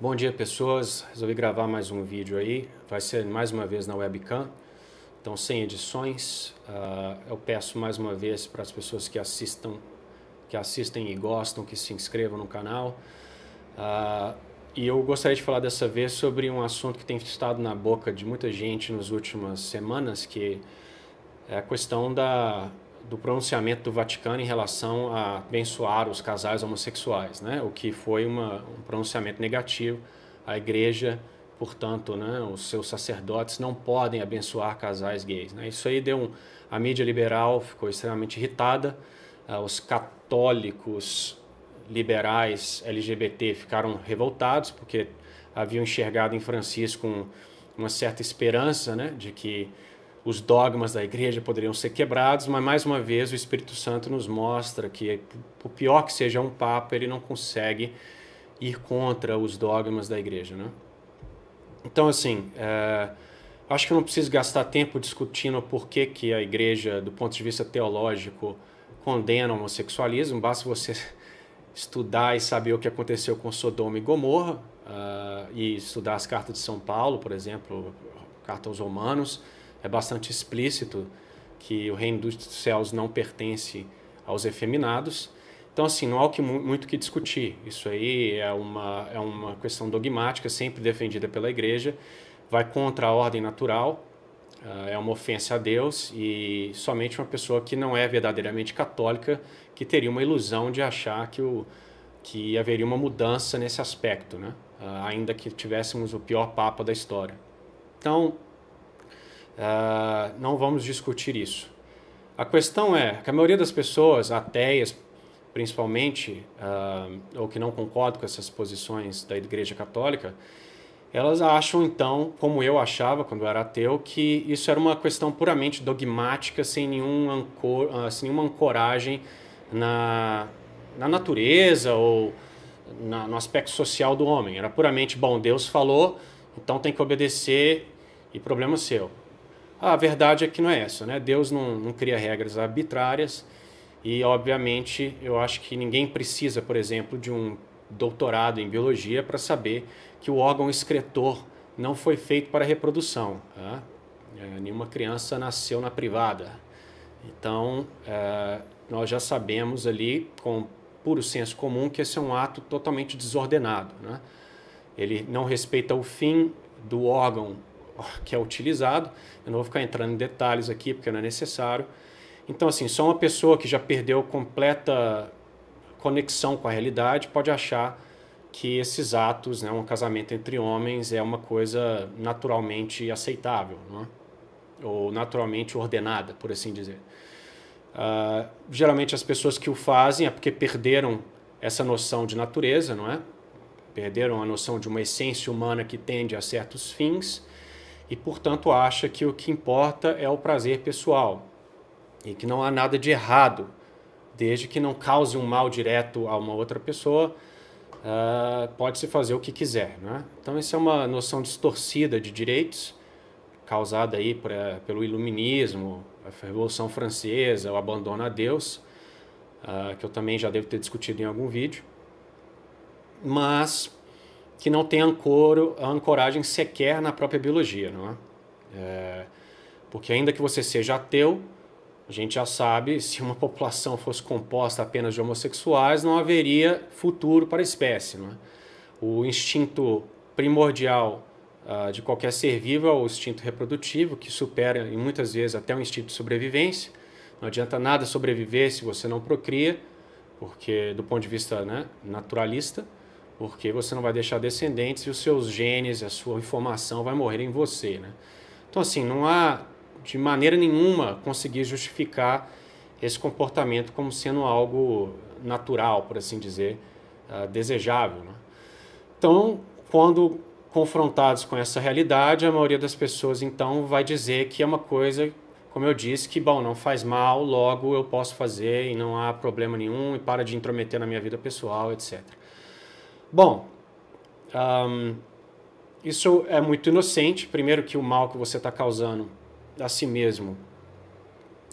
Bom dia, pessoas. Resolvi gravar mais um vídeo aí. Vai ser mais uma vez na webcam, então sem edições. Eu peço mais uma vez para as pessoas que assistem e gostam, que se inscrevam no canal. E eu gostaria de falar dessa vez sobre um assunto que tem estado na boca de muita gente nas últimas semanas, que é a questão do pronunciamento do Vaticano em relação a abençoar os casais homossexuais, né? O que foi um pronunciamento negativo. A igreja, portanto, né, os seus sacerdotes não podem abençoar casais gays, né? Isso aí a mídia liberal ficou extremamente irritada, os católicos liberais LGBT ficaram revoltados porque haviam enxergado em Francisco uma certa esperança, né, de que os dogmas da igreja poderiam ser quebrados, mas mais uma vez o Espírito Santo nos mostra que, por pior que seja um papa, ele não consegue ir contra os dogmas da igreja, né? Então, assim, acho que eu não preciso gastar tempo discutindo por que a igreja, do ponto de vista teológico, condena o homossexualismo. Basta você estudar e saber o que aconteceu com Sodoma e Gomorra, e estudar as cartas de São Paulo, por exemplo, carta aos Romanos. É bastante explícito que o reino dos céus não pertence aos efeminados. Então, assim, não há muito o que discutir. Isso aí é uma questão dogmática, sempre defendida pela igreja, vai contra a ordem natural, é uma ofensa a Deus, e somente uma pessoa que não é verdadeiramente católica que teria uma ilusão de achar que haveria uma mudança nesse aspecto, né? Ainda que tivéssemos o pior papa da história. Então, não vamos discutir isso. A questão é que a maioria das pessoas, ateias principalmente, ou que não concordam com essas posições da Igreja Católica, elas acham então, como eu achava quando eu era ateu, que isso era uma questão puramente dogmática, sem nenhuma ancoragem na natureza ou no aspecto social do homem. Era puramente, bom, Deus falou, então tem que obedecer e problema seu. A verdade é que não é essa, né? Deus não cria regras arbitrárias e, obviamente, eu acho que ninguém precisa, por exemplo, de um doutorado em biologia para saber que o órgão excretor não foi feito para reprodução. Tá? Nenhuma criança nasceu na privada. Então, nós já sabemos ali, com puro senso comum, que esse é um ato totalmente desordenado, né? Ele não respeita o fim do órgão que é utilizado. Eu não vou ficar entrando em detalhes aqui porque não é necessário. Então, assim, só uma pessoa que já perdeu completa conexão com a realidade pode achar que esses atos, né, um casamento entre homens, é uma coisa naturalmente aceitável, não é? Ou naturalmente ordenada, por assim dizer. Geralmente as pessoas que o fazem é porque perderam essa noção de natureza, não é? Perderam a noção de uma essência humana que tende a certos fins, e, portanto, acha que o que importa é o prazer pessoal e que não há nada de errado, desde que não cause um mal direto a uma outra pessoa, pode-se fazer o que quiser, né? Então, essa é uma noção distorcida de direitos, causada aí pelo iluminismo, a Revolução Francesa, o abandono a Deus, que eu também já devo ter discutido em algum vídeo, mas que não tem ancoragem sequer na própria biologia, não é? Porque ainda que você seja ateu, a gente já sabe, se uma população fosse composta apenas de homossexuais, não haveria futuro para a espécie, não é? O instinto primordial de qualquer ser vivo é o instinto reprodutivo, que supera, e muitas vezes, até o instinto de sobrevivência. Não adianta nada sobreviver se você não procria, porque do ponto de vista, né, naturalista, porque você não vai deixar descendentes e os seus genes, a sua informação vai morrer em você, né? Então, assim, não há de maneira nenhuma conseguir justificar esse comportamento como sendo algo natural, por assim dizer, desejável, né? Então, quando confrontados com essa realidade, a maioria das pessoas, então, vai dizer que é uma coisa, como eu disse, que, bom, não faz mal, logo eu posso fazer e não há problema nenhum e para de intrometer na minha vida pessoal, etc. Bom, isso é muito inocente. Primeiro que o mal que você está causando a si mesmo,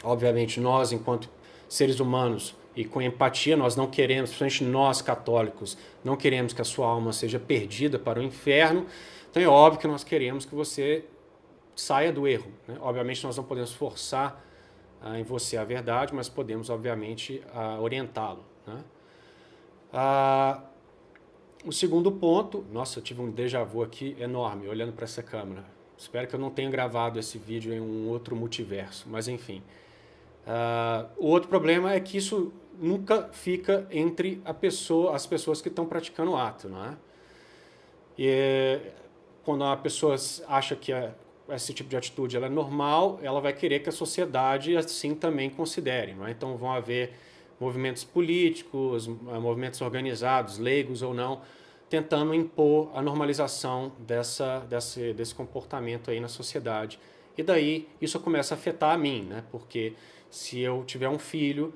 obviamente nós, enquanto seres humanos, e com empatia. Nós não queremos, principalmente nós católicos, não queremos que a sua alma seja perdida para o inferno. Então é óbvio que nós queremos que você saia do erro, né? Obviamente nós não podemos forçar em você a verdade, mas podemos, obviamente, orientá-lo, né? O segundo ponto, nossa, eu tive um déjà vu aqui enorme, olhando para essa câmera. Espero que eu não tenha gravado esse vídeo em um outro multiverso, mas enfim. O outro problema é que isso nunca fica entre as pessoas que estão praticando o ato, não é? E quando uma pessoa acha que esse tipo de atitude ela é normal, ela vai querer que a sociedade assim também considere, não é? Então vão haver movimentos políticos, movimentos organizados, leigos ou não, tentando impor a normalização desse comportamento aí na sociedade. E daí isso começa a afetar a mim, né? Porque se eu tiver um filho,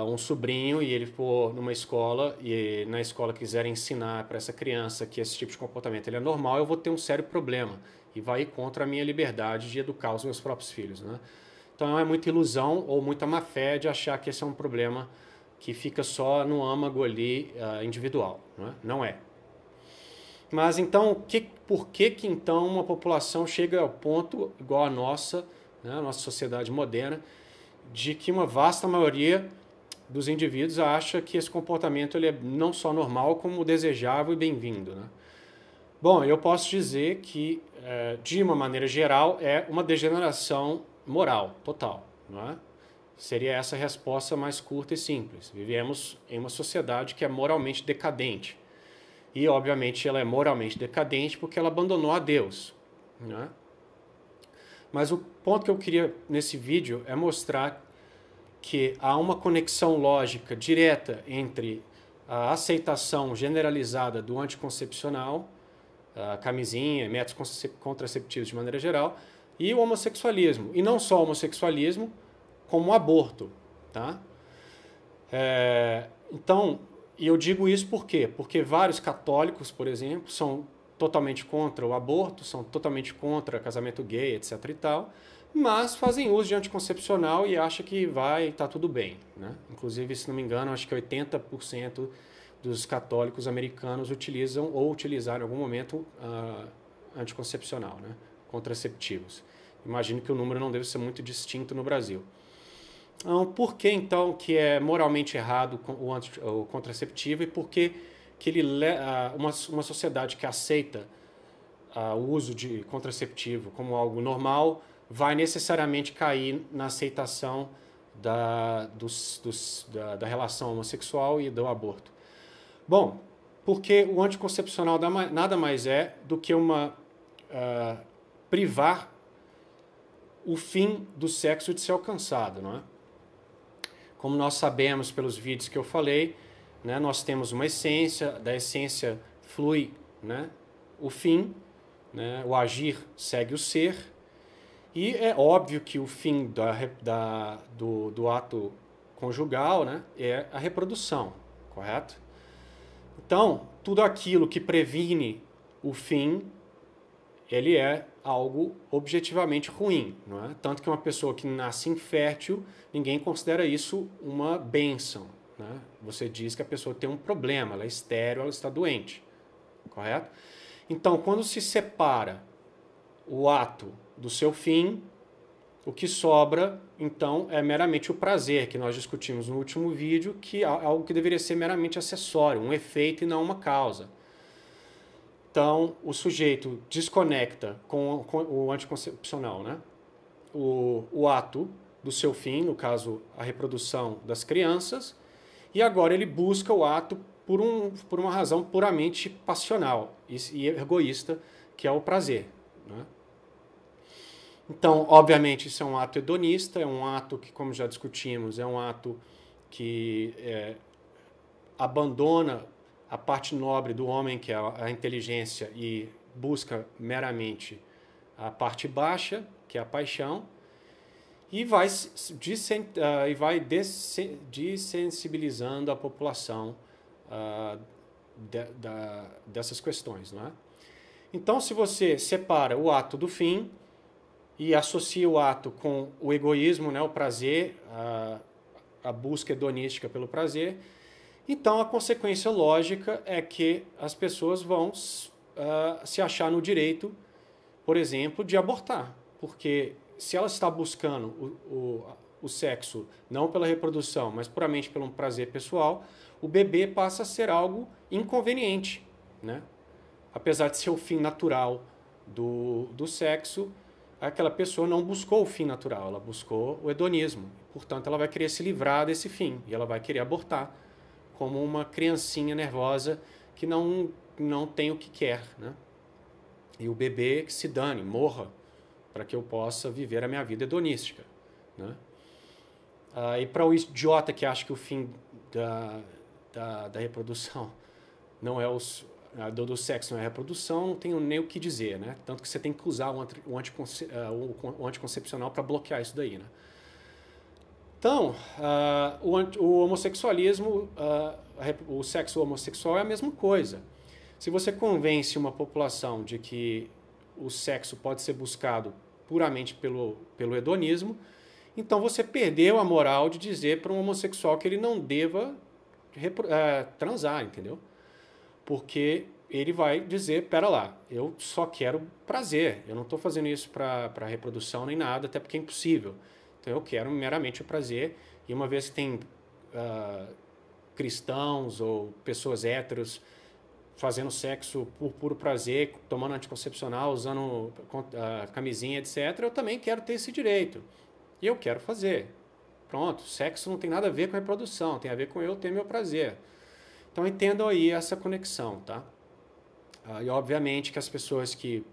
um sobrinho, e ele for numa escola, e na escola quiser ensinar para essa criança que esse tipo de comportamento ele é normal, eu vou ter um sério problema. E vai ir contra a minha liberdade de educar os meus próprios filhos, né? Então é muita ilusão ou muita má fé de achar que esse é um problema que fica só no âmago ali individual, não é? Não é. Mas então, por que então uma população chega ao ponto igual a nossa, né, a nossa sociedade moderna, de que uma vasta maioria dos indivíduos acha que esse comportamento ele é não só normal, como desejável e bem-vindo, né? Bom, eu posso dizer que, de uma maneira geral, é uma degeneração moral total, não é? Seria essa a resposta mais curta e simples. Vivemos em uma sociedade que é moralmente decadente. E, obviamente, ela é moralmente decadente porque ela abandonou a Deus, não é? Mas o ponto que eu queria nesse vídeo é mostrar que há uma conexão lógica direta entre a aceitação generalizada do anticoncepcional, a camisinha, métodos contraceptivos de maneira geral, e o homossexualismo. E não só o homossexualismo, como o aborto, tá? Então, e eu digo isso por quê? Porque vários católicos, por exemplo, são totalmente contra o aborto, são totalmente contra casamento gay, etc. e tal, mas fazem uso de anticoncepcional e acham que tá tudo bem, né? Inclusive, se não me engano, acho que 80% dos católicos americanos utilizam ou utilizaram em algum momento anticoncepcional, né? Contraceptivos. Imagino que o número não deve ser muito distinto no Brasil. Então, por que então que é moralmente errado o contraceptivo e por que uma sociedade que aceita o uso de contraceptivo como algo normal vai necessariamente cair na aceitação da relação homossexual e do aborto? Bom, porque o anticoncepcional nada mais é do que privar o fim do sexo de ser alcançado, não é? Como nós sabemos pelos vídeos que eu falei, né, nós temos uma essência, da essência flui, né, o fim, né, o agir segue o ser, e é óbvio que o fim do ato conjugal, né, é a reprodução, correto? Então, tudo aquilo que previne o fim, ele é algo objetivamente ruim, não é? Tanto que uma pessoa que nasce infértil, ninguém considera isso uma bênção, né? Você diz que a pessoa tem um problema, ela é estéril, ela está doente, correto? Então, quando se separa o ato do seu fim, o que sobra, então, é meramente o prazer, que nós discutimos no último vídeo, que é algo que deveria ser meramente acessório, um efeito e não uma causa. Então, o sujeito desconecta com o anticoncepcional, né? O ato do seu fim, no caso, a reprodução das crianças, e agora ele busca o ato por uma razão puramente passional e egoísta, que é o prazer, né? Então, obviamente, isso é um ato hedonista, é um ato que, como já discutimos, é um ato que abandona a parte nobre do homem, que é a inteligência, e busca meramente a parte baixa, que é a paixão, e vai dessensibilizando a população dessas questões, não é? Então, se você separa o ato do fim e associa o ato com o egoísmo, né, o prazer, a busca hedonística pelo prazer. Então, a consequência lógica é que as pessoas vão se achar no direito, por exemplo, de abortar. Porque se ela está buscando o sexo não pela reprodução, mas puramente pelo prazer pessoal, o bebê passa a ser algo inconveniente, né? Apesar de ser o fim natural do sexo, aquela pessoa não buscou o fim natural, ela buscou o hedonismo. Portanto, ela vai querer se livrar desse fim e ela vai querer abortar como uma criancinha nervosa que não tem o que quer, né? E o bebê que se dane, morra, para que eu possa viver a minha vida hedonística, né? E para o idiota que acha que o fim da reprodução não é do sexo não é a reprodução, não tenho nem o que dizer, né? Tanto que você tem que usar o anticoncepcional para bloquear isso daí, né? Então, o homossexualismo, o sexo homossexual é a mesma coisa. Se você convence uma população de que o sexo pode ser buscado puramente pelo hedonismo, então você perdeu a moral de dizer para um homossexual que ele não deva transar, entendeu? Porque ele vai dizer, pera lá, eu só quero prazer, eu não estou fazendo isso para reprodução nem nada, até porque é impossível. Então eu quero meramente o prazer, e uma vez que tem cristãos ou pessoas héteros fazendo sexo por puro prazer, tomando anticoncepcional, usando camisinha, etc., eu também quero ter esse direito. E eu quero fazer. Pronto, sexo não tem nada a ver com reprodução, tem a ver com eu ter meu prazer. Então entendam aí essa conexão, tá? E obviamente que as pessoas que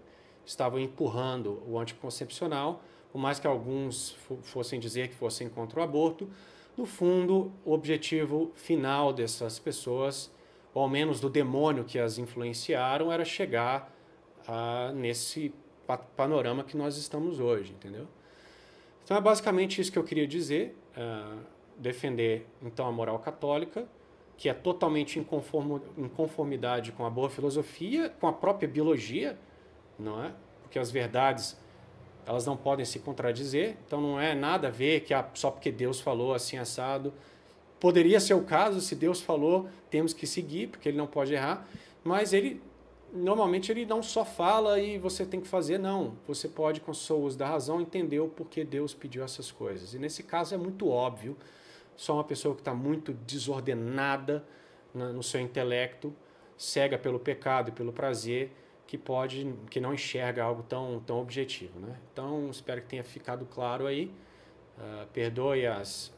estavam empurrando o anticoncepcional, por mais que alguns fossem dizer que fossem contra o aborto, no fundo o objetivo final dessas pessoas, ou ao menos do demônio que as influenciaram, era chegar nesse panorama que nós estamos hoje, entendeu? Então é basicamente isso que eu queria dizer, defender então a moral católica, que é totalmente em conformidade com a boa filosofia, com a própria biologia, não é? Porque as verdades, elas não podem se contradizer, então não é nada a ver que só porque Deus falou assim assado. Poderia ser o caso, se Deus falou, temos que seguir, porque ele não pode errar, mas normalmente ele não só fala e você tem que fazer, não. Você pode, com o seu uso da razão, entender o porquê Deus pediu essas coisas. E nesse caso é muito óbvio, só uma pessoa que está muito desordenada no seu intelecto, cega pelo pecado e pelo prazer, que não enxerga algo tão objetivo, né? Então, espero que tenha ficado claro aí. Perdoe as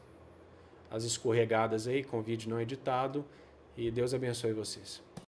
escorregadas aí com o vídeo não editado e Deus abençoe vocês.